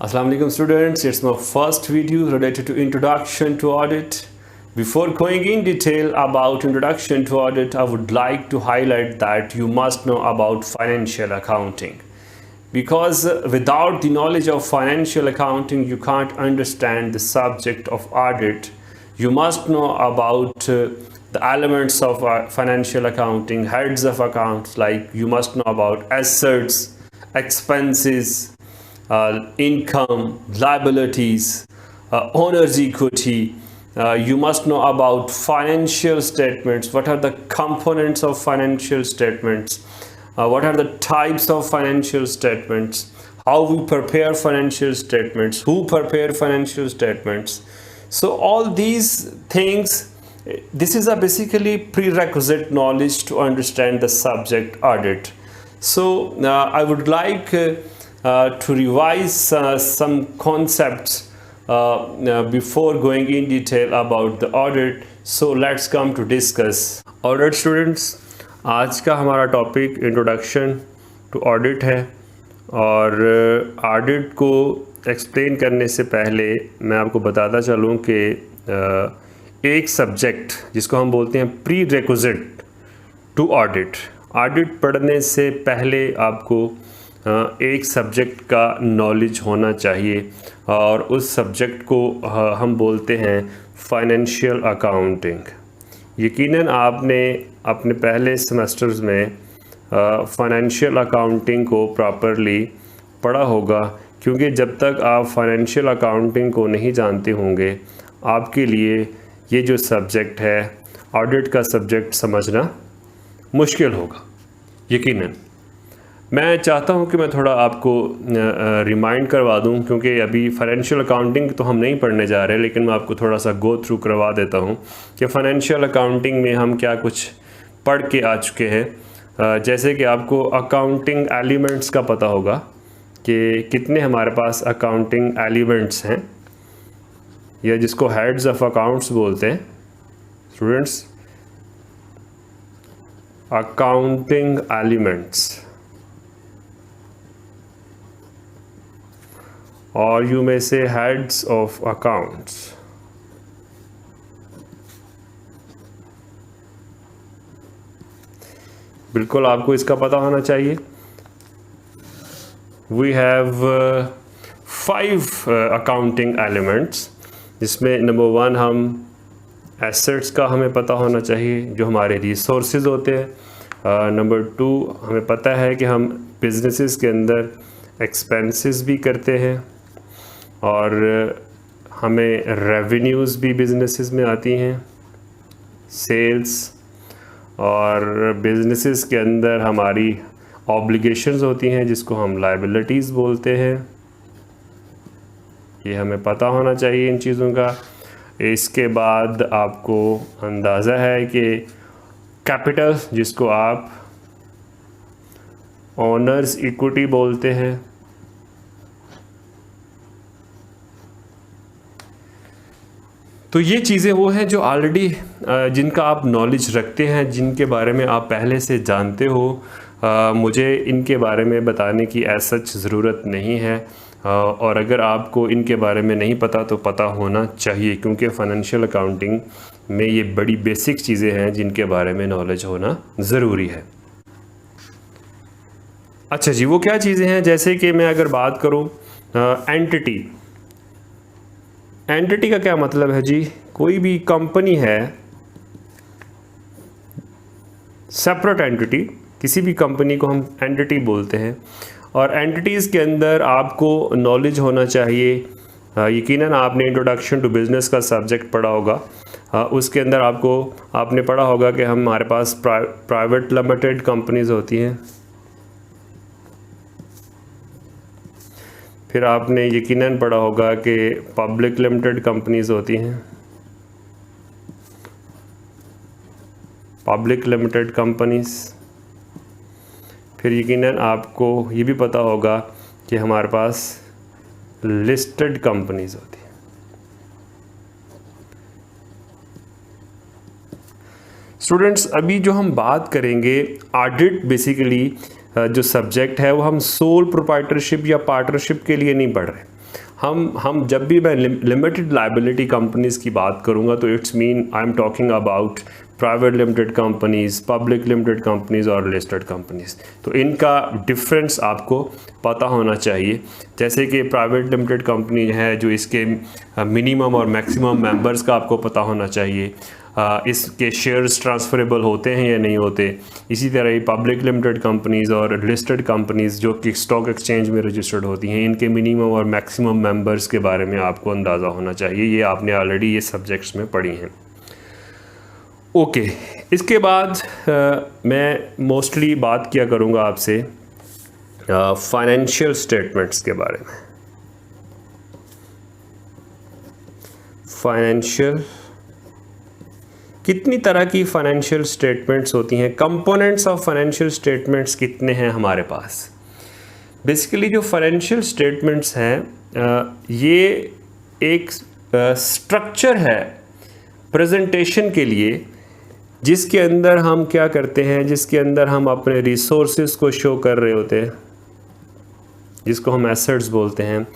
Assalamu alaikum students, it's my first video related to introduction to audit. Before going in detail about introduction to audit, I would like to highlight that you must know about financial accounting. Because without the knowledge of financial accounting, you can't understand the subject of audit. You must know about the elements of financial accounting, heads of accounts, like you must know about assets, expenses, income, liabilities, owner's equity. You must know about financial statements. What are the components of financial statements? What are the types of financial statements? How we prepare financial statements? Who prepare financial statements? So all these things, this is a basically prerequisite knowledge to understand the subject audit. So I would like to revise some concepts before going in detail about the audit. So let's come to discuss. Alright students, आज का हमारा topic introduction to audit है और audit को explain करने से पहले मैं आपको बताता चलूँ कि एक सब्जेक्ट जिसको हम बोलते हैं prerequisite to audit, audit पढ़ने से पहले आपको एक सब्जेक्ट का नॉलेज होना चाहिए और उस सब्जेक्ट को हम बोलते हैं फाइनेंशियल अकाउंटिंग। यकीनन आपने अपने पहले सेमेस्टर्स में फाइनेंशियल अकाउंटिंग को प्रॉपरली पढ़ा होगा, क्योंकि जब तक आप फाइनेंशियल अकाउंटिंग को नहीं जानते होंगे आपके लिए ये जो सब्जेक्ट है ऑडिट का सब्जेक्ट समझना मुश्किल होगा। यकीनन मैं चाहता हूं कि मैं थोड़ा आपको रिमाइंड करवा दूं, क्योंकि अभी फाइनेंशियल अकाउंटिंग तो हम नहीं पढ़ने जा रहे, लेकिन मैं आपको थोड़ा सा गो थ्रू करवा देता हूं कि फ़ाइनेंशियल अकाउंटिंग में हम क्या कुछ पढ़ के आ चुके हैं। जैसे कि आपको अकाउंटिंग एलिमेंट्स का पता होगा कि कितने हमारे पास अकाउंटिंग एलिमेंट्स हैं, या जिसको हेड्स ऑफ अकाउंट्स बोलते हैं students, accounting elements. or you may say heads of accounts. बिल्कुल आपको इसका पता होना चाहिए। We have 5 accounting elements, जिसमें नंबर 1 हम assets का हमें पता होना चाहिए जो हमारे resources होते हैं। नंबर 2 हमें पता है कि हम businesses के अंदर expenses भी करते हैं और हमें रेवेन्यूज़ भी बिजनेसेस में आती हैं, सेल्स, और बिजनेसेस के अंदर हमारी ऑब्लिगेशंस होती हैं जिसको हम लायबिलिटीज़ बोलते हैं। ये हमें पता होना चाहिए इन चीज़ों का। इसके बाद आपको अंदाज़ा है कि कैपिटल, जिसको आप ओनर्स इक्विटी बोलते हैं, तो ये चीज़ें वो हैं जो ऑलरेडी जिनका आप नॉलेज रखते हैं, जिनके बारे में आप पहले से जानते हो। मुझे इनके बारे में बताने की एज सच ज़रूरत नहीं है, और अगर आपको इनके बारे में नहीं पता तो पता होना चाहिए, क्योंकि फ़ाइनेंशियल अकाउंटिंग में ये बड़ी बेसिक चीज़ें हैं जिनके बारे में नॉलेज होना ज़रूरी है। अच्छा जी, वो क्या चीज़ें हैं? जैसे कि मैं अगर बात करूँ एंटिटी, एंटिटी का क्या मतलब है जी? कोई भी कंपनी है, सेपरेट एंटिटी, किसी भी कंपनी को हम एंटिटी बोलते हैं। और एंटिटीज़ के अंदर आपको नॉलेज होना चाहिए। यकीनन आपने इंट्रोडक्शन टू बिज़नेस का सब्जेक्ट पढ़ा होगा, उसके अंदर आपने पढ़ा होगा कि हमारे पास प्राइवेट लिमिटेड कंपनीज़ होती हैं। फिर आपने यकीनन पढ़ा होगा कि पब्लिक लिमिटेड कंपनीज़ होती हैं, पब्लिक लिमिटेड कंपनीज़। फिर यकीनन आपको ये भी पता होगा कि हमारे पास लिस्टेड कंपनीज़ होती हैं। स्टूडेंट्स, अभी जो हम बात करेंगे ऑडिट, बेसिकली जो सब्जेक्ट है वो हम सोल प्रोप्राइटरशिप या पार्टनरशिप के लिए नहीं पढ़ रहे। हम जब भी मैं लिमिटेड लाइबिलिटी कंपनीज़ की बात करूँगा तो it's mean I am talking about private limited companies, public limited companies और लिस्टेड कंपनीज़। तो इनका डिफरेंस आपको पता होना चाहिए। जैसे कि प्राइवेट लिमिटेड कंपनी है जो इसके मिनिमम और मैक्सिमम मेंबर्स का आपको पता होना चाहिए, इसके शेयर्स ट्रांसफरेबल होते हैं या नहीं होते। इसी तरह ही पब्लिक लिमिटेड कंपनीज़ और लिस्टेड कंपनीज़ जो कि स्टॉक एक्सचेंज में रजिस्टर्ड होती हैं, इनके मिनिमम और मैक्सिमम मेंबर्स के बारे में आपको अंदाज़ा होना चाहिए। ये आपने ऑलरेडी ये सब्जेक्ट्स में पढ़ी हैं। ओके, इसके बाद मैं मोस्टली बात किया करूँगा आपसे फाइनेंशियल स्टेटमेंट्स के बारे में। फाइनेंशियल, कितनी तरह की फाइनेंशियल स्टेटमेंट्स होती हैं, कंपोनेंट्स ऑफ फाइनेंशियल स्टेटमेंट्स कितने हैं हमारे पास। बेसिकली जो फाइनेंशियल स्टेटमेंट्स हैं ये एक स्ट्रक्चर है प्रेजेंटेशन के लिए, जिसके अंदर हम क्या करते हैं, जिसके अंदर हम अपने रिसोर्सेज को शो कर रहे होते हैं, जिसको हम एसेट्स बोलते हैं,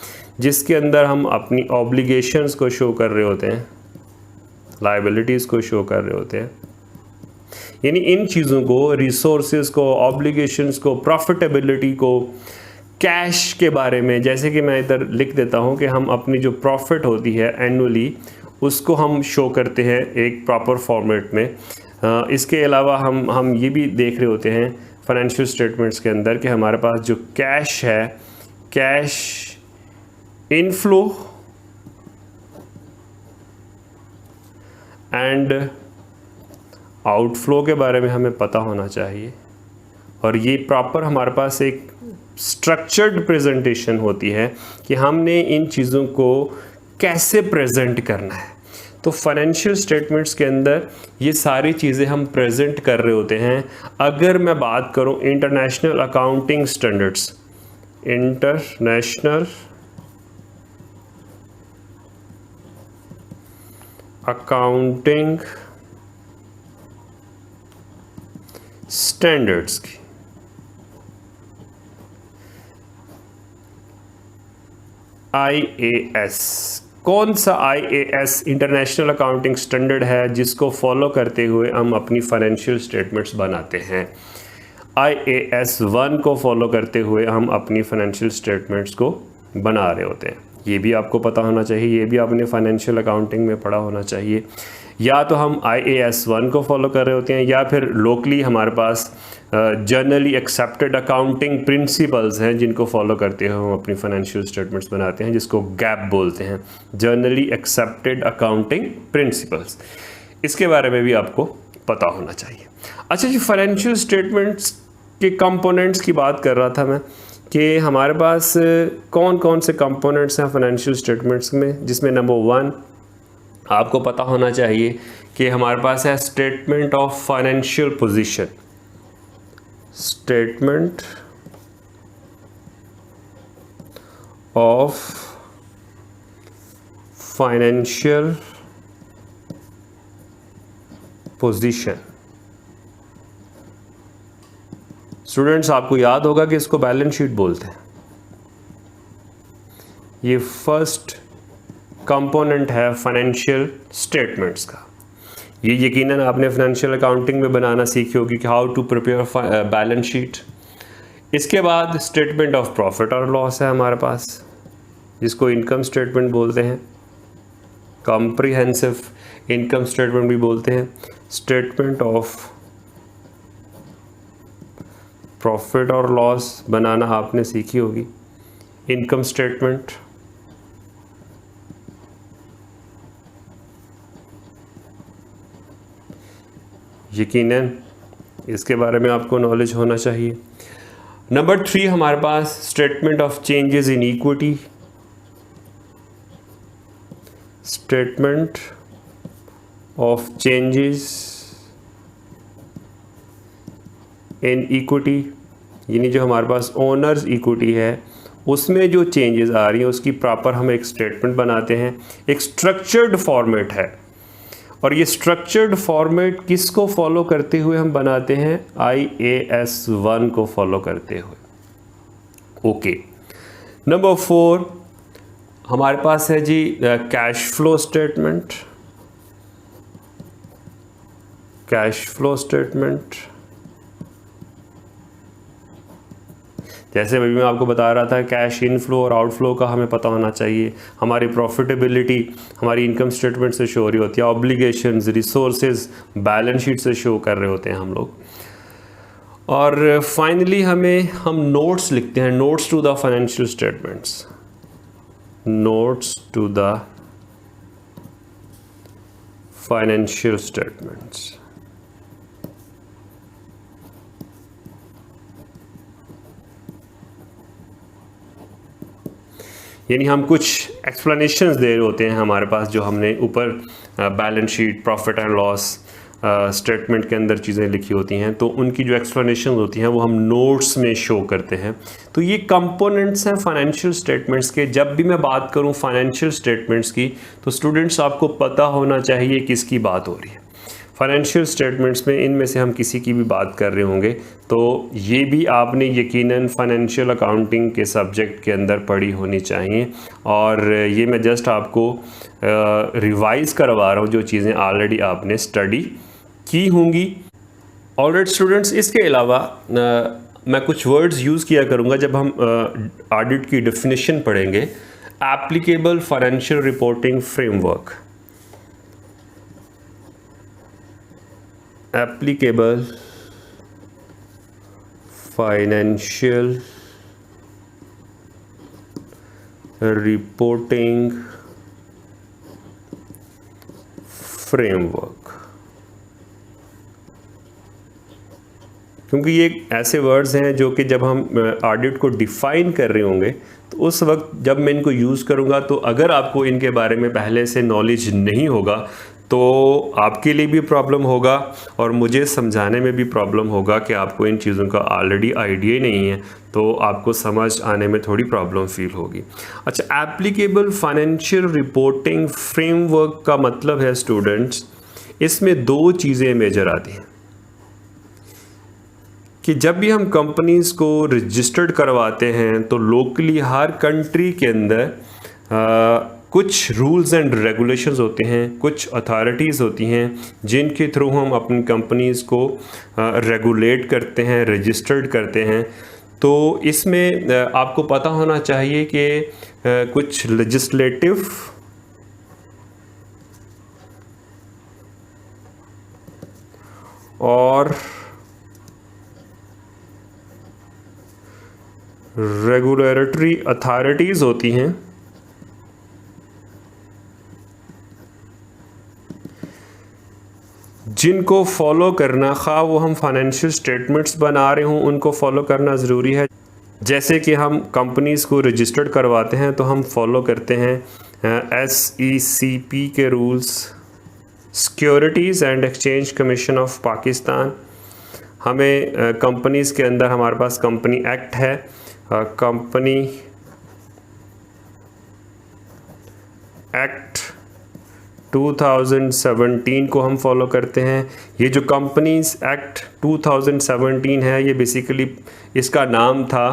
जिसके अंदर हम अपनी ऑब्लिगेशंस को शो कर रहे होते हैं, लायबिलिटीज़ को शो कर रहे होते हैं। यानी इन चीज़ों को, रिसोर्सेज को, ऑब्लिगेशंस को, प्रॉफिटेबिलिटी को, कैश के बारे में, जैसे कि मैं इधर लिख देता हूँ कि हम अपनी जो प्रॉफिट होती है एनुअली उसको हम शो करते हैं एक प्रॉपर फॉर्मेट में। इसके अलावा हम ये भी देख रहे होते हैं फाइनेंशियल स्टेटमेंट्स के अंदर कि हमारे पास जो कैश है, कैश इनफ्लो एंड आउटफ्लो के बारे में हमें पता होना चाहिए। और ये प्रॉपर हमारे पास एक स्ट्रक्चर्ड प्रेजेंटेशन होती है कि हमने इन चीज़ों को कैसे प्रेजेंट करना है। तो फाइनेंशियल स्टेटमेंट्स के अंदर ये सारी चीज़ें हम प्रेजेंट कर रहे होते हैं। अगर मैं बात करूं international accounting standards, international accounting standards की, IAS, कौन सा IAS इंटरनेशनल अकाउंटिंग स्टैंडर्ड है जिसको फॉलो करते हुए हम अपनी फाइनेंशियल स्टेटमेंट्स बनाते हैं। IAS 1 को फॉलो करते हुए हम अपनी फाइनेंशियल स्टेटमेंट्स को बना रहे होते हैं। ये भी आपको पता होना चाहिए, ये भी आपने फाइनेंशियल अकाउंटिंग में पढ़ा होना चाहिए। या तो हम IAS 1 को फॉलो कर रहे होते हैं या फिर लोकली हमारे पास जनरली एक्सेप्टेड अकाउंटिंग प्रिंसिपल्स हैं जिनको फॉलो करते हुए हम अपनी फाइनेंशियल स्टेटमेंट्स बनाते हैं, जिसको गैप बोलते हैं, जनरली एक्सेप्टेड अकाउंटिंग प्रिंसिपल्स। इसके बारे में भी आपको पता होना चाहिए। अच्छा जी, फाइनेंशियल स्टेटमेंट्स के कंपोनेंट्स की बात कर रहा था मैं कि हमारे पास कौन कौन से कंपोनेंट्स हैं फाइनेंशियल स्टेटमेंट्स में, जिसमें नंबर 1 आपको पता होना चाहिए कि हमारे पास है statement of financial position. Statement of financial position. Students, आपको याद होगा कि इसको बैलेंस शीट बोलते हैं। ये फर्स्ट कंपोनेंट है फाइनेंशियल स्टेटमेंट्स का। ये यकीनन आपने फाइनेंशियल अकाउंटिंग में बनाना सीखी होगी कि how to prepare balance sheet. इसके बाद स्टेटमेंट ऑफ प्रॉफिट और लॉस है हमारे पास, जिसको इनकम स्टेटमेंट बोलते हैं, कॉम्प्रिहेंसिव इनकम स्टेटमेंट भी बोलते हैं। स्टेटमेंट ऑफ प्रॉफिट और लॉस बनाना आपने सीखी होगी। इनकम स्टेटमेंट, यकीनन इसके बारे में आपको नॉलेज होना चाहिए। नंबर 3 हमारे पास statement of changes in equity. Statement of changes in equity, यानी जो हमारे पास ओनर्स इक्विटी है उसमें जो चेंजेस आ रही हैं उसकी प्रॉपर हम एक स्टेटमेंट बनाते हैं। एक स्ट्रक्चर्ड फॉर्मेट है, और ये स्ट्रक्चर्ड फॉर्मेट किसको फॉलो करते हुए हम बनाते हैं? IAS 1 को फॉलो करते हुए। ओके, नंबर 4 हमारे पास है जी cash flow statement. Cash flow statement जैसे अभी मैं आपको बता रहा था, कैश इनफ्लो और आउटफ्लो का हमें पता होना चाहिए। हमारी प्रॉफिटेबिलिटी हमारी इनकम स्टेटमेंट से शो हो रही होती है, ऑब्लिगेशंस, रिसोर्सेज बैलेंस शीट से शो कर रहे होते हैं हम लोग। और फाइनली हम नोट्स लिखते हैं, notes to the financial statements, notes to the financial statements. यानी हम कुछ एक्सप्लेनेशंस दे रहे होते हैं हमारे पास, जो हमने ऊपर balance sheet, profit and loss statement के अंदर चीज़ें लिखी होती हैं, तो उनकी जो एक्सप्लेनेशन होती हैं वो हम नोट्स में शो करते हैं। तो ये कंपोनेंट्स हैं फाइनेंशियल स्टेटमेंट्स के। जब भी मैं बात करूं फाइनेंशियल स्टेटमेंट्स की, तो स्टूडेंट्स आपको पता होना चाहिए किसकी बात हो रही है। फाइनेंशियल स्टेटमेंट्स में इनमें से हम किसी की भी बात कर रहे होंगे, तो ये भी आपने यकीनन फाइनेंशियल अकाउंटिंग के सब्जेक्ट के अंदर पढ़ी होनी चाहिए। और ये मैं जस्ट आपको रिवाइज़ करवा रहा हूँ जो चीज़ें ऑलरेडी आपने स्टडी की होंगी। ऑलराइट स्टूडेंट्स, इसके अलावा मैं कुछ वर्ड्स यूज़ किया करूँगा जब हम ऑडिट की डेफिनेशन पढ़ेंगे। Applicable financial reporting framework, applicable financial reporting framework, क्योंकि ये ऐसे वर्ड्स हैं जो कि जब हम ऑडिट को डिफ़ाइन कर रहे होंगे, तो उस वक्त जब मैं इनको यूज़ करूँगा, तो अगर आपको इनके बारे में पहले से नॉलेज नहीं होगा तो आपके लिए भी प्रॉब्लम होगा और मुझे समझाने में भी प्रॉब्लम होगा कि आपको इन चीज़ों का ऑलरेडी आइडिया नहीं है, तो आपको समझ आने में थोड़ी प्रॉब्लम फील होगी। अच्छा, एप्लीकेबल फाइनेंशियल रिपोर्टिंग फ्रेमवर्क का मतलब है स्टूडेंट्स, इसमें दो चीज़ें मेजर आती हैं कि जब भी हम कंपनीज़ को रजिस्टर्ड करवाते हैं, तो लोकली हर कंट्री के अंदर कुछ रूल्स एंड रेगुलेशंस होते हैं, कुछ अथॉरिटीज़ होती हैं जिनके थ्रू हम अपनी कंपनीज़ को रेगुलेट करते हैं, रजिस्टर्ड करते हैं। तो इसमें आपको पता होना चाहिए कि कुछ लेजिस्लेटिव और रेगुलेटरी अथॉरिटीज़ होती हैं जिनको फॉलो करना, खा वो हम फाइनेंशियल स्टेटमेंट्स बना रहे हों, उनको फॉलो करना ज़रूरी है। जैसे कि हम कंपनीज़ को रजिस्टर्ड करवाते हैं तो हम फॉलो करते हैं SECP के rules, securities and exchange commission of Pakistan. हमें कंपनीज़ के अंदर हमारे पास कंपनी एक्ट है, कंपनी एक्ट 2017 को हम फॉलो करते हैं। ये जो कंपनीज एक्ट 2017 है, ये बेसिकली इसका नाम था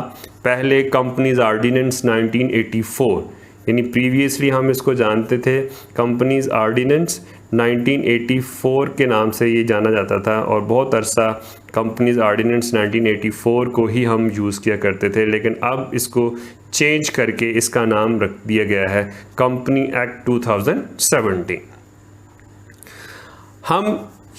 पहले कंपनीज आर्डिनेंस 1984, यानी प्रीवियसली हम इसको जानते थे कंपनीज आर्डिनेंस 1984 के नाम से ये जाना जाता था, और बहुत अरसा कंपनीज आर्डिनेंस 1984 को ही हम यूज़ किया करते थे। लेकिन अब इसको चेंज करके इसका नाम रख दिया गया है कंपनी एक्ट 2017।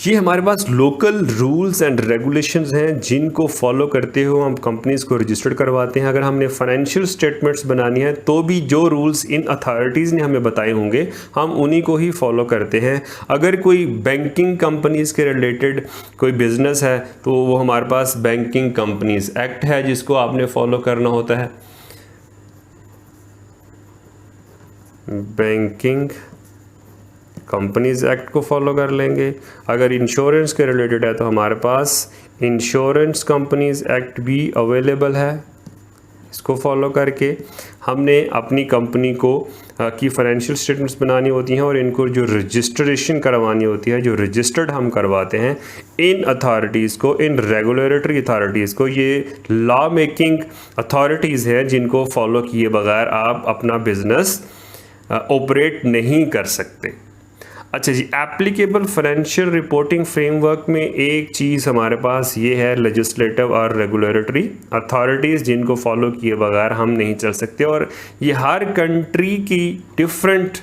ये हमारे पास लोकल रूल्स एंड रेगुलेशंस हैं जिनको फॉलो करते हुए हम कंपनीज़ को रजिस्टर्ड करवाते हैं। अगर हमने फाइनेंशियल स्टेटमेंट्स बनानी है तो भी जो रूल्स इन अथॉरिटीज़ ने हमें बताए होंगे हम उन्हीं को ही फॉलो करते हैं। अगर कोई बैंकिंग कंपनीज़ के रिलेटेड कोई बिज़नेस है तो वो हमारे पास बैंकिंग कंपनीज़ एक्ट है जिसको आपने फॉलो करना होता है, बैंकिंग कंपनीज एक्ट को फॉलो कर लेंगे। अगर इंश्योरेंस के रिलेटेड है तो हमारे पास इंश्योरेंस कंपनीज एक्ट भी अवेलेबल है, इसको फॉलो करके हमने अपनी कंपनी को की फाइनेंशियल स्टेटमेंट्स बनानी होती हैं और इनको जो रजिस्ट्रेशन करवानी होती है, जो रजिस्टर्ड हम करवाते हैं इन अथॉरिटीज़ को, इन रेगुलेटरी अथॉरिटीज़ को। ये लॉ मेकिंग अथॉरिटीज़ हैं जिनको फॉलो किए बगैर आप अपना बिजनेस ऑपरेट नहीं कर सकते। अच्छा जी, एप्लीकेबल फाइनेंशियल रिपोर्टिंग फ्रेमवर्क में एक चीज़ हमारे पास ये है, लेजिस्लेटिव और रेगुलेटरी अथॉरिटीज़ जिनको फॉलो किए बगैर हम नहीं चल सकते। और ये हर कंट्री की डिफरेंट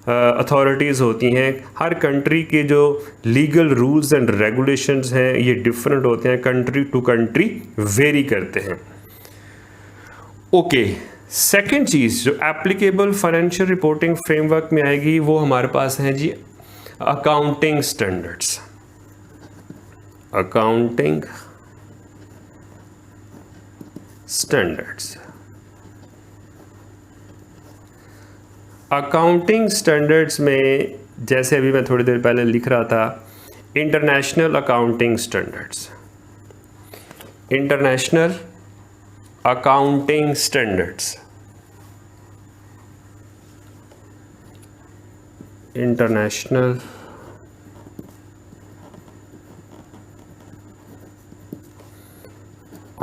अथॉरिटीज़ होती हैं। हर कंट्री के जो लीगल रूल्स एंड रेगुलेशंस हैं ये डिफरेंट होते हैं, कंट्री टू कंट्री वेरी करते हैं। ओके, सेकेंड चीज़ जो एप्लीकेबल फाइनेंशियल रिपोर्टिंग फ्रेमवर्क में आएगी वो हमारे पास है जी accounting standards. Accounting standards, accounting standards में जैसे अभी मैं थोड़ी देर पहले लिख रहा था, international accounting standards, international accounting standards, international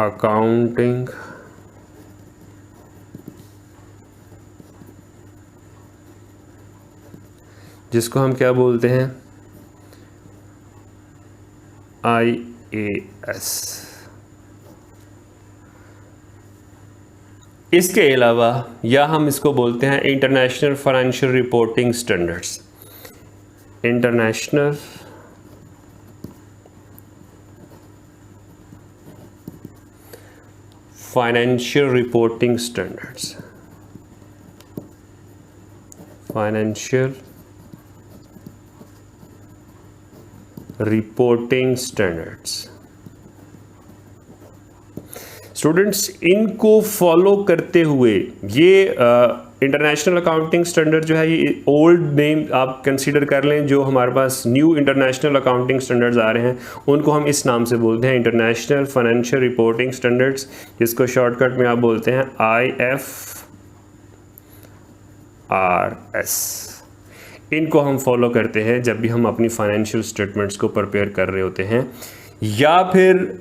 accounting जिसको हम क्या बोलते हैं, IAS। इसके अलावा या हम इसको बोलते हैं international financial reporting standards, international financial reporting standards, financial reporting standards. Students, इनको फॉलो करते हुए ये इंटरनेशनल अकाउंटिंग स्टैंडर्ड जो है ये ओल्ड नेम आप कंसीडर कर लें। जो हमारे पास न्यू इंटरनेशनल अकाउंटिंग स्टैंडर्ड्स आ रहे हैं उनको हम इस नाम से बोलते हैं, इंटरनेशनल फाइनेंशियल रिपोर्टिंग स्टैंडर्ड्स, जिसको शॉर्टकट में आप बोलते हैं IFRS। इनको हम फॉलो करते हैं जब भी हम अपनी फाइनेंशियल स्टेटमेंट्स को प्रिपेयर कर रहे होते हैं, या फिर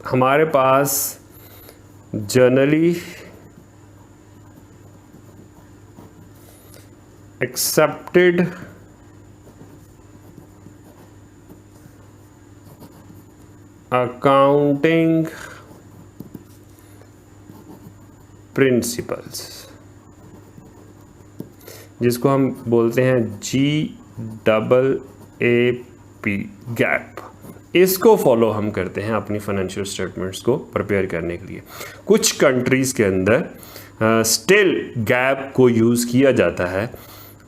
हमारे पास जनरली एक्सेप्टेड अकाउंटिंग प्रिंसिपल्स, जिसको हम बोलते हैं GAAP, गैप। इसको फॉलो हम करते हैं अपनी फाइनेंशियल स्टेटमेंट्स को प्रिपेयर करने के लिए। कुछ कंट्रीज़ के अंदर स्टिल गैप को यूज़ किया जाता है,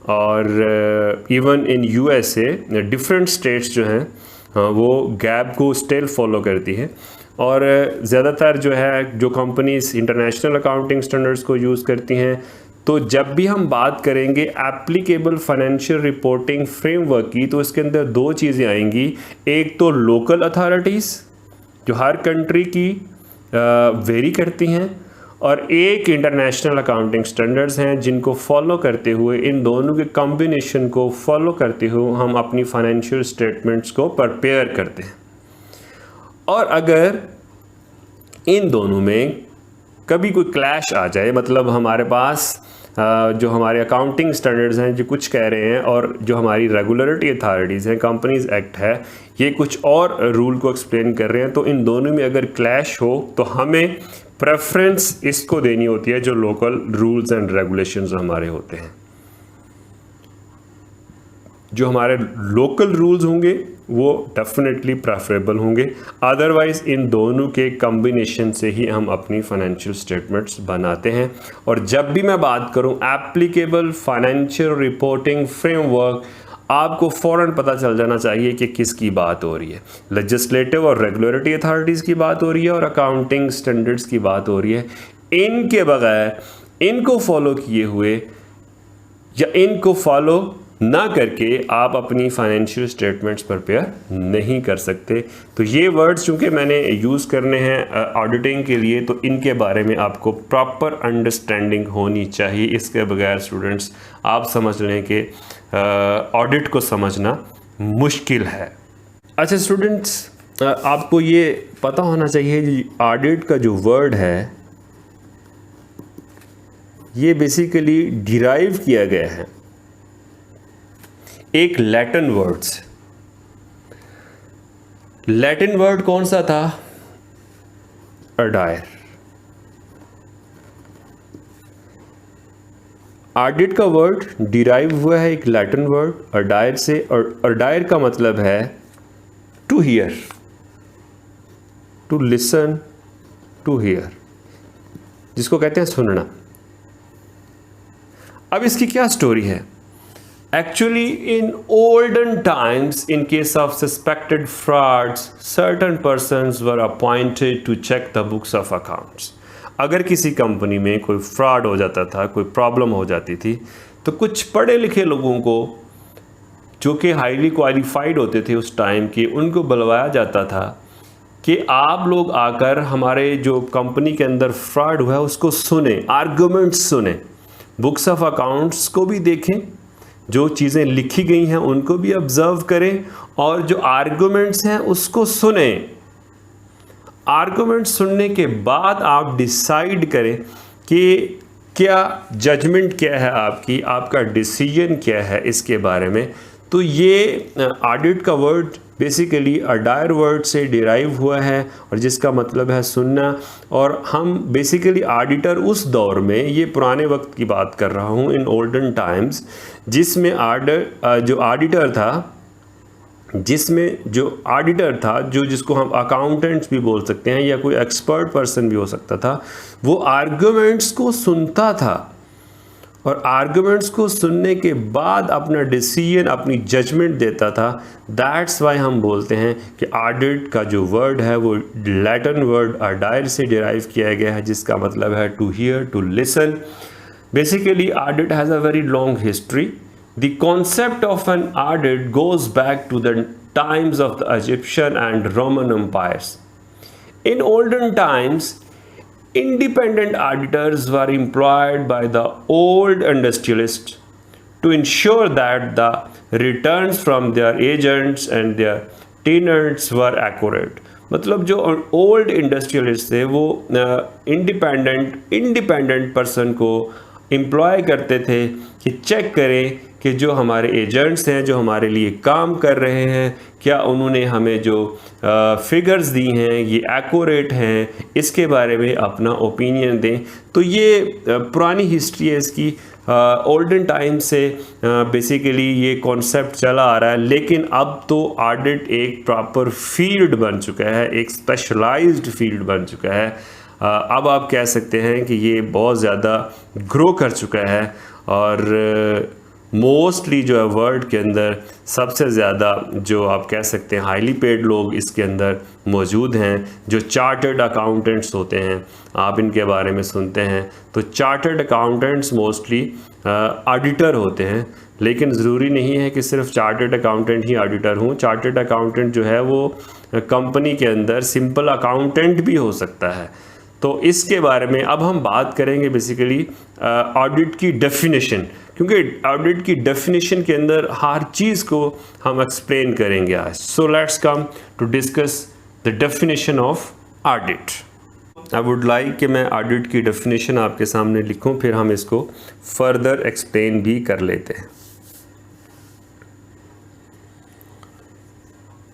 और even in USA different states जो हैं वो गैप को स्टिल फॉलो करती है। और ज़्यादातर जो है जो कंपनीज इंटरनेशनल अकाउंटिंग स्टैंडर्ड्स को यूज़ करती हैं। तो जब भी हम बात करेंगे एप्लीकेबल फाइनेंशियल रिपोर्टिंग फ्रेमवर्क की, तो इसके अंदर दो चीज़ें आएंगी। एक तो लोकल अथॉरिटीज़ जो हर कंट्री की वेरी करती हैं, और एक इंटरनेशनल अकाउंटिंग स्टैंडर्ड्स हैं जिनको फॉलो करते हुए, इन दोनों के कॉम्बिनेशन को फॉलो करते हुए हम अपनी फाइनेंशियल स्टेटमेंट्स को प्रिपेयर करते हैं। और अगर इन दोनों में कभी कोई क्लैश आ जाए, मतलब हमारे पास जो हमारे अकाउंटिंग स्टैंडर्ड्स हैं जो कुछ कह रहे हैं और जो हमारी रेगुलेटरी अथॉरिटीज़ हैं, कंपनीज एक्ट है, ये कुछ और रूल को एक्सप्लेन कर रहे हैं, तो इन दोनों में अगर क्लैश हो तो हमें प्रेफरेंस इसको देनी होती है जो लोकल रूल्स एंड रेगुलेशंस हमारे होते हैं। जो हमारे लोकल रूल्स होंगे वो डेफिनेटली प्रेफरेबल होंगे, अदरवाइज इन दोनों के कॉम्बिनेशन से ही हम अपनी फाइनेंशियल स्टेटमेंट्स बनाते हैं। और जब भी मैं बात करूं एप्लीकेबल फाइनेंशियल रिपोर्टिंग फ्रेमवर्क, आपको फ़ौरन पता चल जाना चाहिए कि किसकी बात हो रही है। लेजिस्लेटिव और रेगुलेटरी अथॉरिटीज़ की बात हो रही है और अकाउंटिंग स्टैंडर्ड्स की बात हो रही है। इनके बगैर, इनको फॉलो किए हुए या इनको फॉलो ना करके आप अपनी फाइनेंशियल स्टेटमेंट्स प्रिपेयर नहीं कर सकते। तो ये वर्ड्स चूँकि मैंने यूज़ करने हैं ऑडिटिंग के लिए, तो इनके बारे में आपको प्रॉपर अंडरस्टैंडिंग होनी चाहिए। इसके बगैर स्टूडेंट्स आप समझ लें कि ऑडिट को समझना मुश्किल है। अच्छा स्टूडेंट्स, आपको ये पता होना चाहिए ऑडिट का जो वर्ड है ये बेसिकली डिराइव किया गया है एक लैटिन वर्ड से। लैटिन वर्ड कौन सा था? अडायर। ऑडिट का वर्ड डिराइव हुआ है एक लैटिन वर्ड अडायर से, और अडायर का मतलब है to hear, to listen, to hear, जिसको कहते हैं सुनना। अब इसकी क्या स्टोरी है? Actually in olden times, in case of suspected frauds, certain persons were appointed to check the books of accounts. अगर किसी कंपनी में कोई फ्रॉड हो जाता था, कोई प्रॉब्लम हो जाती थी, तो कुछ पढ़े लिखे लोगों को जो कि हाईली क्वालिफाइड होते थे उस टाइम के, उनको बुलवाया जाता था कि आप लोग आकर हमारे जो कंपनी के अंदर फ्रॉड हुआ है उसको सुने, आर्गुमेंट्स सुने, बुक्स ऑफ अकाउंट्स को भी देखें, जो चीज़ें लिखी गई हैं उनको भी ऑब्जर्व करें, और जो आर्गुमेंट्स हैं उसको सुने। आर्गुमेंट सुनने के बाद आप डिसाइड करें कि क्या जजमेंट क्या है आपकी, आपका डिसीजन क्या है इसके बारे में। तो ये ऑडिट का वर्ड बेसिकली अडायर वर्ड से डिराइव हुआ है, और जिसका मतलब है सुनना। और हम बेसिकली ऑडिटर उस दौर में, ये पुराने वक्त की बात कर रहा हूँ, इन ओल्डन टाइम्स, जिसमें जो ऑडिटर था, जो जिसको हम अकाउंटेंट्स भी बोल सकते हैं या कोई एक्सपर्ट पर्सन भी हो सकता था, वो आर्गुमेंट्स को सुनता था, और आर्गुमेंट्स को सुनने के बाद अपना डिसीजन, अपनी जजमेंट देता था। दैट्स वाई हम बोलते हैं कि ऑडिट का जो वर्ड है वो लैटिन वर्ड अडायर से डिराइव किया गया है, जिसका मतलब है to hear, to listen. Basically audit has a very long history. The concept of an audit goes back to the times of the Egyptian and Roman empires. In olden times, independent auditors were employed by the old industrialists to ensure that the returns from their agents and their tenants were accurate. मतलब जो old industrialist थे वो independent person को employ करते थे कि check करें कि जो हमारे एजेंट्स हैं, जो हमारे लिए काम कर रहे हैं, क्या उन्होंने हमें जो फिगर्स दी हैं ये एक्यूरेट हैं, इसके बारे में अपना ओपिनियन दें। तो ये पुरानी हिस्ट्री है इसकी, ओल्डन टाइम से बेसिकली ये कॉन्सेप्ट चला आ रहा है। लेकिन अब तो ऑडिट एक प्रॉपर फील्ड बन चुका है, एक स्पेशलाइज्ड फील्ड बन चुका है। अब आप कह सकते हैं कि ये बहुत ज़्यादा ग्रो कर चुका है, और मोस्टली जो है वर्ल्ड के अंदर सबसे ज़्यादा जो आप कह सकते हैं हाईली पेड लोग इसके अंदर मौजूद हैं, जो चार्टर्ड अकाउंटेंट्स होते हैं। आप इनके बारे में सुनते हैं तो चार्टर्ड अकाउंटेंट्स मोस्टली ऑडिटर होते हैं, लेकिन ज़रूरी नहीं है कि सिर्फ चार्टर्ड अकाउंटेंट ही ऑडिटर हों। चार्टर्ड अकाउंटेंट जो है वो कंपनी के अंदर सिंपल अकाउंटेंट भी हो सकता है। तो इसके बारे में अब हम बात करेंगे बेसिकली ऑडिट की डेफिनेशन, क्योंकि ऑडिट की डेफिनेशन के अंदर हर चीज़ को हम एक्सप्लेन करेंगे आज। So let's come to discuss the definition of audit. I would like कि मैं ऑडिट की डेफिनेशन आपके सामने लिखूं, फिर हम इसको फर्दर एक्सप्लेन भी कर लेते हैं।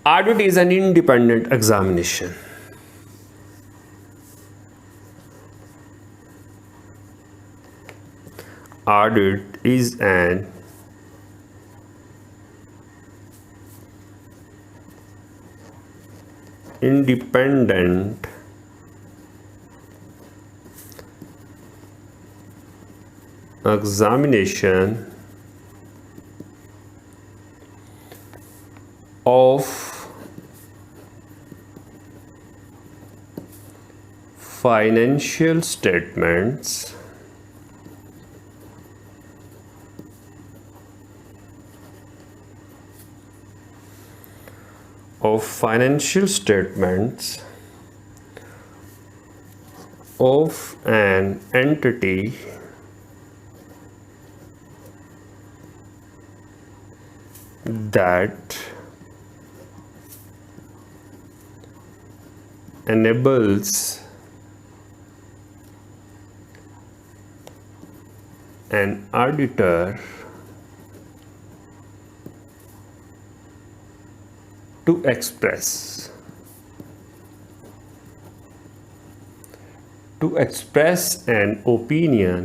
Audit is an independent examination. Audit is an independent examination of financial statements of an entity that enables an auditor to express an opinion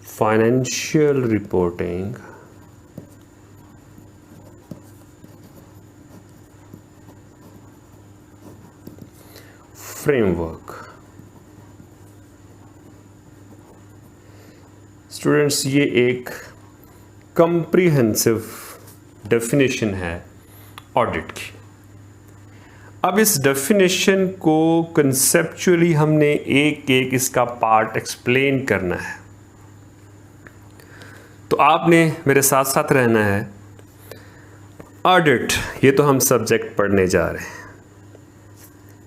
financial reporting framework। Students, ये एक कम्प्रीहेंसिव डेफिनेशन है audit की। अब इस definition को conceptually हमने एक एक इसका पार्ट एक्सप्लेन करना है, तो आपने मेरे साथ साथ रहना है। ऑडिट, ये तो हम सब्जेक्ट पढ़ने जा रहे हैं,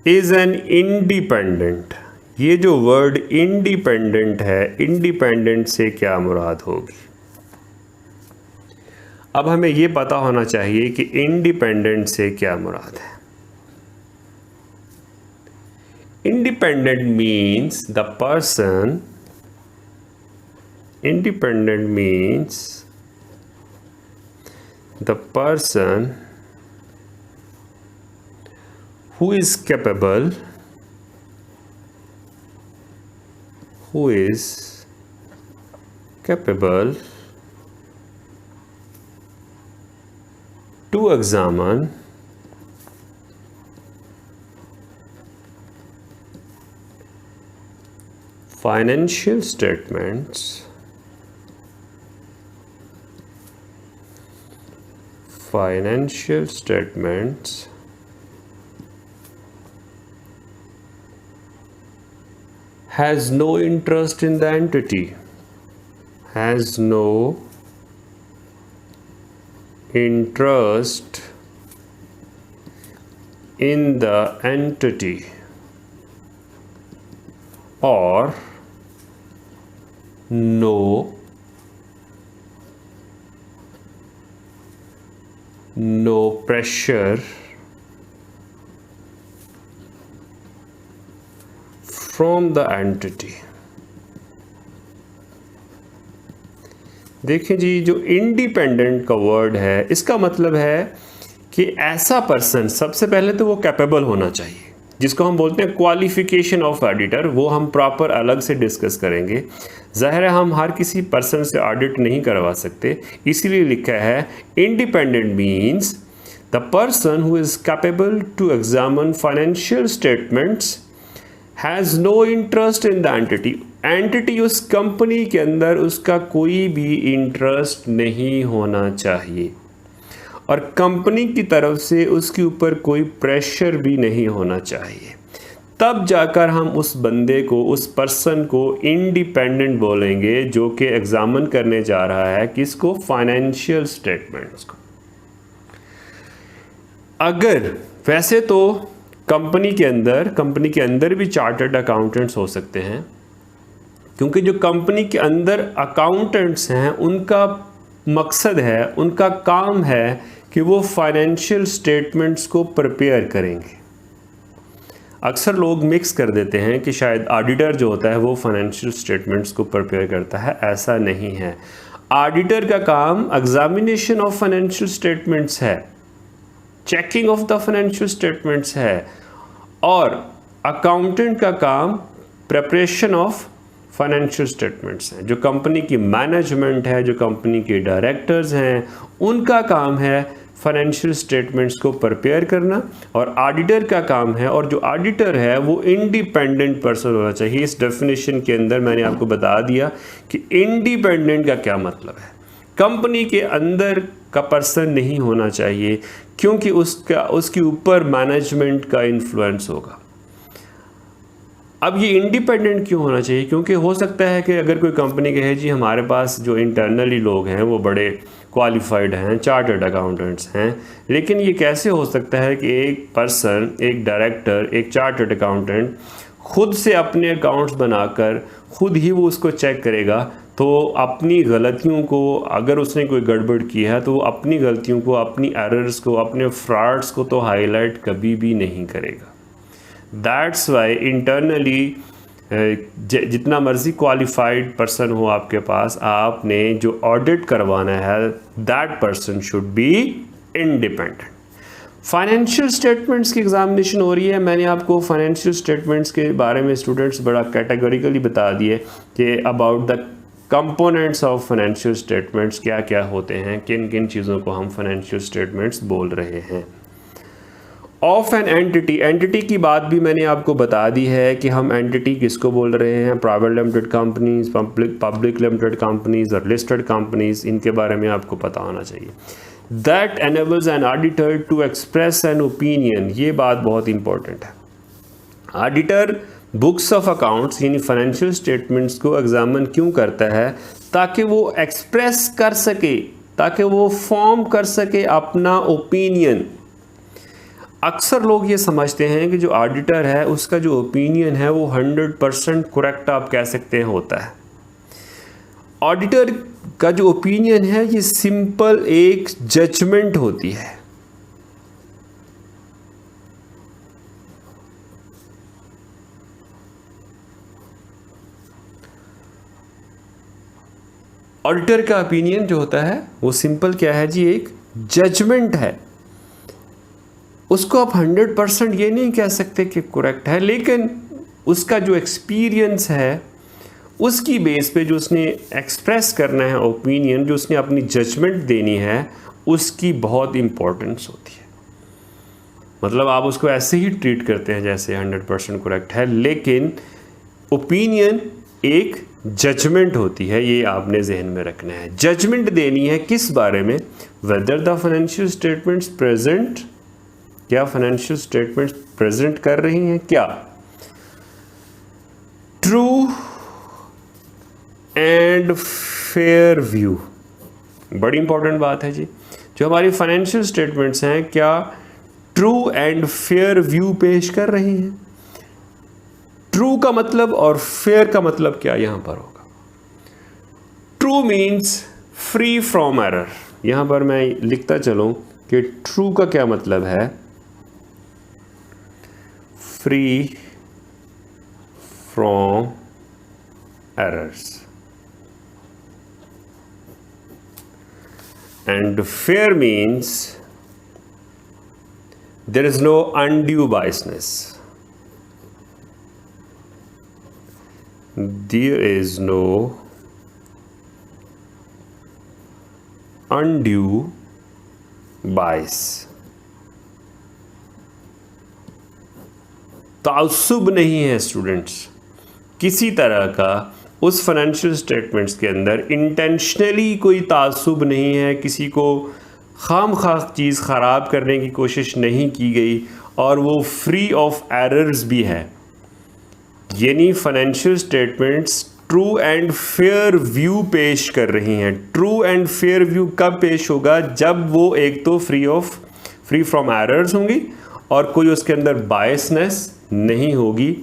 इज एन इंडिपेंडेंट। ये जो वर्ड इंडिपेंडेंट है, इंडिपेंडेंट से क्या मुराद होगी? अब हमें ये पता होना चाहिए कि इंडिपेंडेंट से क्या मुराद है। Independent means the person, independent means the person who is capable to examine financial statements has no interest in the entity, has no interest in the entity, or no pressure from the entity। देखिए जी, जो independent का word है, इसका मतलब है कि ऐसा person, सबसे पहले तो वो कैपेबल होना चाहिए, जिसको हम बोलते हैं क्वालिफिकेशन ऑफ ऑडिटर। वो हम प्रॉपर अलग से डिस्कस करेंगे। ज़ाहिर है हम हर किसी पर्सन से ऑडिट नहीं करवा सकते, इसीलिए लिखा है independent means the person who is capable to examine financial statements, has no interest in the entity. उस कंपनी के अंदर उसका कोई भी इंटरेस्ट नहीं होना चाहिए, और कंपनी की तरफ से उसके ऊपर कोई प्रेशर भी नहीं होना चाहिए। तब जाकर हम उस बंदे को, उस पर्सन को इंडिपेंडेंट बोलेंगे, जो कि एग्जामिन करने जा रहा है किसको? फाइनेंशियल स्टेटमेंट्स को। अगर वैसे तो कंपनी के अंदर भी चार्टर्ड अकाउंटेंट्स हो सकते हैं, क्योंकि जो कंपनी के अंदर अकाउंटेंट्स हैं उनका मकसद है, उनका काम है कि वो फाइनेंशियल स्टेटमेंट्स को प्रिपेयर करेंगे। अक्सर लोग मिक्स कर देते हैं कि शायद ऑडिटर जो होता है वो फाइनेंशियल स्टेटमेंट्स को प्रिपेयर करता है। ऐसा नहीं है। ऑडिटर का काम एग्जामिनेशन ऑफ फाइनेंशियल स्टेटमेंट्स है, checking of the financial statements है, और अकाउंटेंट का काम प्रिपरेशन ऑफ फाइनेंशियल स्टेटमेंट्स हैं। जो कंपनी की मैनेजमेंट है, जो कंपनी के डायरेक्टर्स हैं, उनका काम है फाइनेंशियल स्टेटमेंट्स को प्रिपेयर करना, और ऑडिटर का काम है, और जो ऑडिटर है वो इंडिपेंडेंट पर्सन होना चाहिए। इस डेफिनेशन के अंदर मैंने आपको बता दिया कि इंडिपेंडेंट का क्या मतलब है। कंपनी के अंदर का पर्सन नहीं होना चाहिए, क्योंकि उसके ऊपर मैनेजमेंट का इन्फ्लुएंस होगा। अब ये इंडिपेंडेंट क्यों होना चाहिए? क्योंकि हो सकता है कि अगर कोई कंपनी कहे जी हमारे पास जो इंटरनली लोग हैं वो बड़े क्वालिफाइड हैं, चार्टर्ड अकाउंटेंट्स हैं, लेकिन ये कैसे हो सकता है कि एक पर्सन, एक डायरेक्टर, एक चार्टर्ड अकाउंटेंट खुद से अपने अकाउंट्स बनाकर खुद ही वो उसको चेक करेगा, तो अपनी गलतियों को, अगर उसने कोई गड़बड़ की है तो वो अपनी गलतियों को, अपनी एरर्स को, अपने फ्रॉड्स को तो हाईलाइट कभी भी नहीं करेगा। दैट्स वाई इंटरनली जितना मर्जी क्वालिफाइड पर्सन हो आपके पास, आपने जो ऑडिट करवाना है that person should be independent. Financial statements की एग्जामिनेशन हो रही है। मैंने आपको फाइनेंशियल स्टेटमेंट्स के बारे में स्टूडेंट्स बड़ा कैटेगोरिकली बता दिए कि about the components of financial statements क्या क्या होते हैं, किन किन चीज़ों को हम फाइनेंशियल स्टेटमेंट्स बोल रहे हैं। ऑफ एन एंटिटी, एंटिटी की बात भी मैंने आपको बता दी है कि हम एंटिटी किसको बोल रहे हैं, private limited companies, public limited companies और लिस्टेड कंपनीज, इनके बारे में आपको पता होना चाहिए। That enables an auditor to express an opinion, ये बात बहुत इंपॉर्टेंट है। ऑडिटर बुक्स ऑफ अकाउंट्स यानी फाइनेंशियल स्टेटमेंट्स को एग्जामिन क्यों करता है, ताकि वो एक्सप्रेस कर सके, ताकि वो फॉर्म कर सके अपना ओपिनियन। अक्सर लोग ये समझते हैं कि जो ऑडिटर है उसका जो ओपिनियन है वो 100% करेक्ट आप कह सकते हैं होता है। ऑडिटर का जो ओपिनियन है ये सिंपल एक जजमेंट होती है। ऑडिटर का ओपिनियन जो होता है वो सिंपल क्या है जी, एक जजमेंट है। उसको आप 100% ये नहीं कह सकते कि करेक्ट है, लेकिन उसका जो एक्सपीरियंस है उसकी बेस पे जो उसने एक्सप्रेस करना है ओपिनियन, जो उसने अपनी जजमेंट देनी है, उसकी बहुत इंपॉर्टेंस होती है। मतलब आप उसको ऐसे ही ट्रीट करते हैं जैसे 100% करेक्ट है, लेकिन ओपिनियन एक जजमेंट होती है, ये आपने जहन में रखना है। जजमेंट देनी है किस बारे में, whether the financial statements present, क्या फाइनेंशियल स्टेटमेंट्स प्रेजेंट कर रही हैं क्या ट्रू एंड फेयर व्यू। बड़ी इंपॉर्टेंट बात है जी, जो हमारी फाइनेंशियल स्टेटमेंट्स हैं क्या ट्रू एंड फेयर व्यू पेश कर रही हैं। ट्रू का मतलब और फेयर का मतलब क्या यहां पर होगा। True means free from error. यहां पर मैं लिखता चलूं कि ट्रू का क्या मतलब है, free from errors, and fair means there is no undue biasness, there is no undue bias। ताउस्सुब नहीं है स्टूडेंट्स किसी तरह का, उस फाइनेंशियल स्टेटमेंट्स के अंदर इंटेंशनली कोई तासुब नहीं है, किसी को खामखा चीज़ ख़राब करने की कोशिश नहीं की गई, और वो फ्री ऑफ एरर्स भी है। यानी financial statements true and fair view पेश कर रही हैं। ट्रू एंड फेयर व्यू कब पेश होगा, जब वो एक तो फ्री फ्रॉम एरर्स होंगी और कोई उसके अंदर बायसनेस नहीं होगी,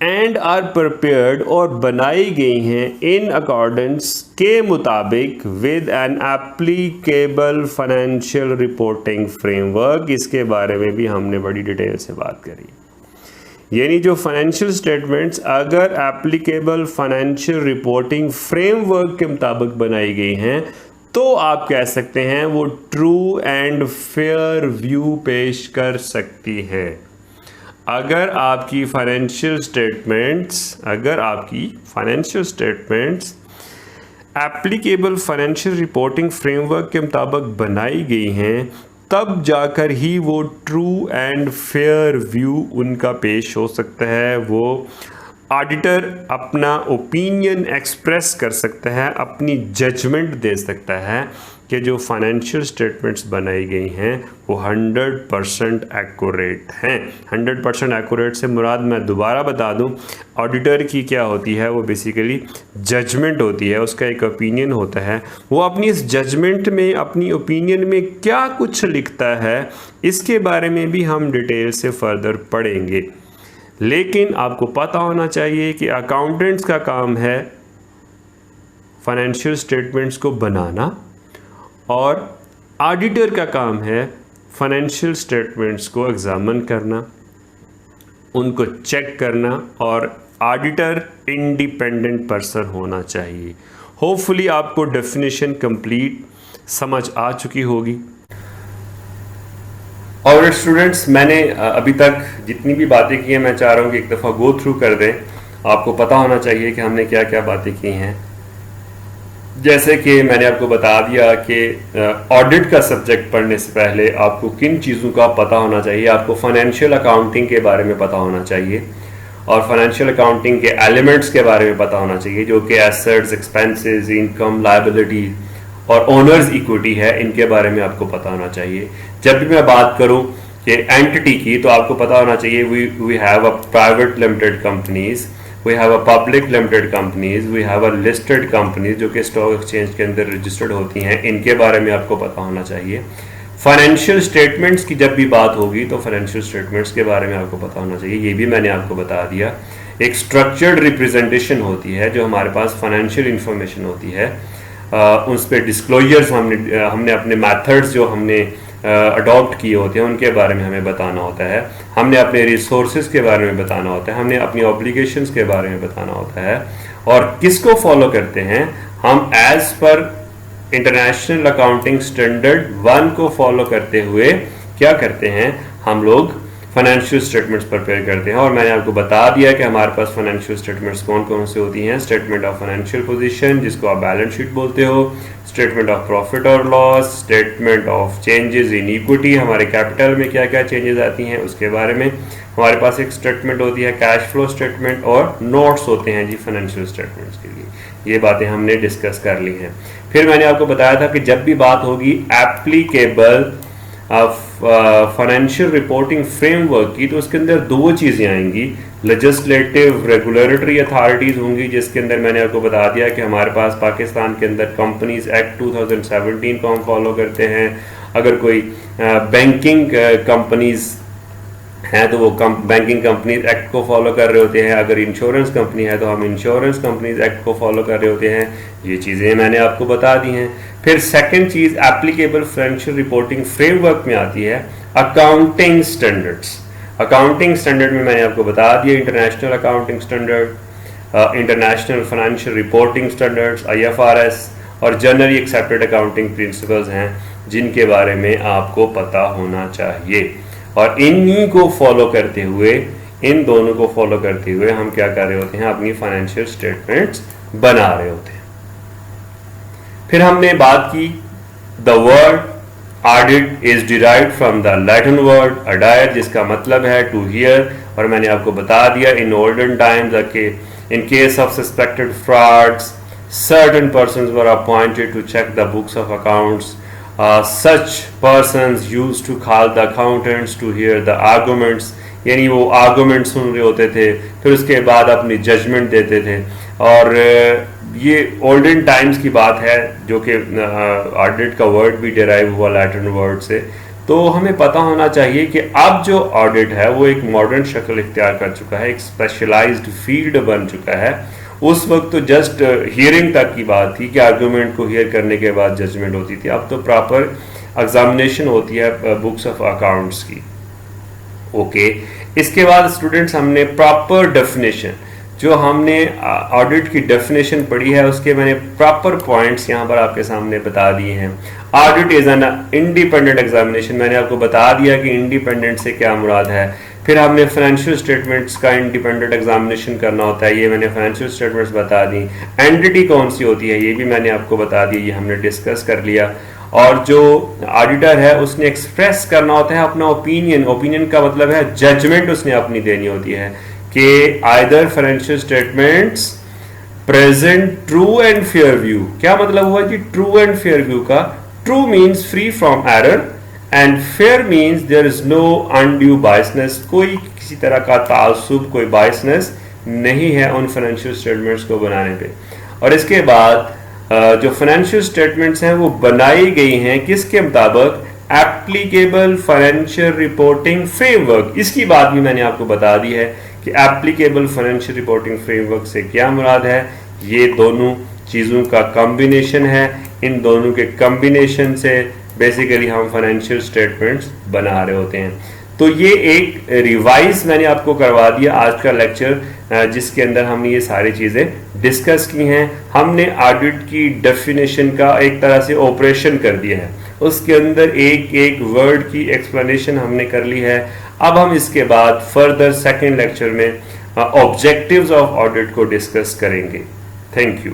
एंड आर प्रिपेयर्ड और बनाई गई हैं इन अकॉर्डेंस के मुताबिक with an applicable financial reporting framework. इसके बारे में भी हमने बड़ी डिटेल से बात करी। यानी जो फाइनेंशियल स्टेटमेंट्स अगर एप्लीकेबल फाइनेंशियल रिपोर्टिंग फ्रेमवर्क के मुताबिक बनाई गई हैं तो आप कह सकते हैं वो ट्रू एंड फेयर व्यू पेश कर सकती है। अगर आपकी financial statements applicable financial reporting framework के मुताबिक बनाई गई हैं, तब जाकर ही वो ट्रू एंड फेयर व्यू उनका पेश हो सकता है। वो ऑडिटर अपना ओपिनियन एक्सप्रेस कर सकता है, अपनी जजमेंट दे सकता है कि जो फाइनेंशियल स्टेटमेंट्स बनाई गई हैं वो 100% एक्यूरेट हैं। 100% एक्यूरेट से मुराद मैं दोबारा बता दूं, ऑडिटर की क्या होती है, वो बेसिकली जजमेंट होती है, उसका एक ओपिनियन होता है। वो अपनी इस जजमेंट में, अपनी ओपिनियन में क्या कुछ लिखता है, इसके बारे में भी हम डिटेल से फर्दर पढ़ेंगे। लेकिन आपको पता होना चाहिए कि अकाउंटेंट्स का काम है फाइनेंशियल स्टेटमेंट्स को बनाना और ऑडिटर का काम है फाइनेंशियल स्टेटमेंट्स को एग्जामिन करना, उनको चेक करना, और ऑडिटर इंडिपेंडेंट पर्सन होना चाहिए। होपफुली आपको डेफिनेशन कंप्लीट समझ आ चुकी होगी। और स्टूडेंट्स, मैंने अभी तक जितनी भी बातें की हैं मैं चाह रहा हूँ कि एक दफ़ा गो थ्रू कर दें। आपको पता होना चाहिए कि हमने क्या क्या बातें की हैं। जैसे कि मैंने आपको बता दिया कि ऑडिट का सब्जेक्ट पढ़ने से पहले आपको किन चीज़ों का पता होना चाहिए। आपको फाइनेंशियल अकाउंटिंग के बारे में पता होना चाहिए, और फाइनेंशियल अकाउंटिंग के एलिमेंट्स के बारे में पता होना चाहिए, जो कि एसेट्स, एक्सपेंसेस, इनकम, लायबिलिटी और ओनर्स इक्विटी है, इनके बारे में आपको पता होना चाहिए। जब भी मैं बात करूं कि एंटिटी की, तो आपको पता होना चाहिए we have a private limited companies, we have a public limited companies, we have a listed companies जो कि स्टॉक एक्सचेंज के अंदर रजिस्टर्ड होती हैं, इनके बारे में आपको पता होना चाहिए। फाइनेंशियल स्टेटमेंट्स की जब भी बात होगी तो फाइनेंशियल स्टेटमेंट्स के बारे में आपको पता होना चाहिए, ये भी मैंने आपको बता दिया। एक स्ट्रक्चर्ड रिप्रेजेंटेशन होती है, जो हमारे पास फाइनेंशियल इंफॉर्मेशन होती है, उस पर डिस्क्लोजर्स हमने अपने मेथड्स जो हमने अडॉप्ट किए होते हैं उनके बारे में हमें बताना होता है। हमने अपने रिसोर्सेज के बारे में बताना होता है, हमने अपनी ऑब्लिगेशंस के बारे में बताना होता है, और किसको फॉलो करते हैं हम as per international accounting standard 1 को फॉलो करते हुए क्या करते हैं, हम लोग फाइनेंशियल स्टेटमेंट्स प्रिपेयर करते हैं। और मैंने आपको बता दिया कि हमारे पास फाइनेंशियल स्टेटमेंट्स कौन कौन से होती हैं। स्टेटमेंट ऑफ फाइनेंशियल पोजीशन, जिसको आप बैलेंस शीट बोलते हो, स्टेटमेंट ऑफ प्रॉफिट और loss, statement of changes in equity, हमारे कैपिटल में क्या क्या चेंजेस आती हैं उसके बारे में। हमारे पास एक स्टेटमेंट होती है कैश फ्लो स्टेटमेंट, और नोट्स होते हैं जी फाइनेंशियल स्टेटमेंट्स के लिए। ये बातें हमने डिस्कस कर ली हैं। फिर मैंने आपको बताया था कि जब भी बात होगी एप्लीकेबल फाइनेंशियल रिपोर्टिंग फ्रेमवर्क की, तो उसके अंदर दो चीज़ें आएंगी। लेजिस्लेटिव रेगुलेटरी अथॉरिटीज़ होंगी, जिसके अंदर मैंने आपको बता दिया कि हमारे पास पाकिस्तान के अंदर कंपनीज एक्ट 2017 को हम फॉलो करते हैं। अगर कोई बैंकिंग कंपनीज हैं तो वो बैंकिंग कंपनीज एक्ट को फॉलो कर रहे होते हैं। अगर इंश्योरेंस कंपनी है तो हम इंश्योरेंस कंपनीज एक्ट को फॉलो कर रहे होते हैं। ये चीज़ें मैंने आपको बता दी हैं। फिर सेकंड चीज़ एप्लीकेबल फाइनेंशियल रिपोर्टिंग फ्रेमवर्क में आती है अकाउंटिंग स्टैंडर्ड्स। अकाउंटिंग स्टैंडर्ड में मैंने आपको बता दिया international accounting standard, international financial reporting standards IFRS, और जनरली एक्सेप्टेड अकाउंटिंग प्रिंसिपल्स हैं जिनके बारे में आपको पता होना चाहिए। और इन्हीं को फॉलो करते हुए, इन दोनों को फॉलो करते हुए हम क्या कर रहे होते हैं, अपनी फाइनेंशियल स्टेटमेंट्स बना रहे होते हैं। फिर हमने बात की the word audit is derived from the Latin word Adair, जिसका मतलब है टू हियर। और मैंने आपको बता दिया इन ओल्डन टाइम्स के इन case of suspected frauds certain persons were appointed to check the books of accounts. Such persons used to call the accountants to hear the arguments, यानी वो आर्गूमेंट सुन रहे होते थे, फिर उसके बाद अपनी जजमेंट देते थे। और ये ओल्डन टाइम्स की बात है, जो कि ऑडिट का वर्ड भी डिराइव हुआ लैटिन वर्ड से। तो हमें पता होना चाहिए कि अब जो ऑडिट है वो एक मॉडर्न शक्ल इख्तियार कर चुका है, एक स्पेशलाइज्ड फील्ड बन चुका है। उस वक्त तो जस्ट हियरिंग तक की बात थी कि आर्गूमेंट को हियर करने के बाद जजमेंट होती थी। अब तो प्रॉपर एग्जामिनेशन होती है बुक्स ऑफ अकाउंट्स की। ओके, इसके बाद स्टूडेंट्स हमने प्रॉपर डेफिनेशन, जो हमने ऑडिट की डेफिनेशन पढ़ी है उसके मैंने प्रॉपर पॉइंट्स यहाँ पर आपके सामने बता दिए हैं। Audit is an independent examination, मैंने आपको बता दिया कि इंडिपेंडेंट से क्या मुराद है। फिर हमने फाइनेंशियल स्टेटमेंट्स का इंडिपेंडेंट एग्जामिनेशन करना होता है, ये मैंने फाइनेंशियल स्टेटमेंट्स बता दी। एंटिटी कौन सी होती है ये भी मैंने आपको बता दी, ये हमने डिस्कस कर लिया। और जो ऑडिटर है उसने एक्सप्रेस करना होता है अपना ओपिनियन, ओपिनियन का मतलब है जजमेंट उसने अपनी देनी होती है कि either financial statements present true and fair view. क्या मतलब हुआ जी ट्रू एंड फेयर व्यू का? True means free from error and fair means there is no undue biasness, कोई किसी तरह का तासुब, कोई बायसनेस नहीं है उन फाइनेंशियल स्टेटमेंट्स को बनाने पे। और इसके बाद जो फाइनेंशियल स्टेटमेंट्स हैं वो बनाई गई हैं किसके मुताबिक? Applicable financial reporting framework. इसकी बात भी मैंने आपको बता दी है कि एप्लीकेबल फाइनेंशियल रिपोर्टिंग फ्रेमवर्क से क्या मुराद है। ये दोनों चीज़ों का कॉम्बिनेशन है, इन दोनों के कॉम्बिनेशन से बेसिकली हम फाइनेंशियल स्टेटमेंट्स बना रहे होते हैं। तो ये एक रिवाइज मैंने आपको करवा दिया आज का लेक्चर, जिसके अंदर हमने ये सारी चीज़ें डिस्कस की हैं। हमने ऑडिट की डेफिनेशन का एक तरह से ऑपरेशन कर दिया है, उसके अंदर एक एक वर्ड की एक्सप्लेनेशन हमने कर ली है। अब हम इसके बाद फर्दर सेकेंड लेक्चर में ऑब्जेक्टिव्स ऑफ ऑडिट को डिस्कस करेंगे। Thank you.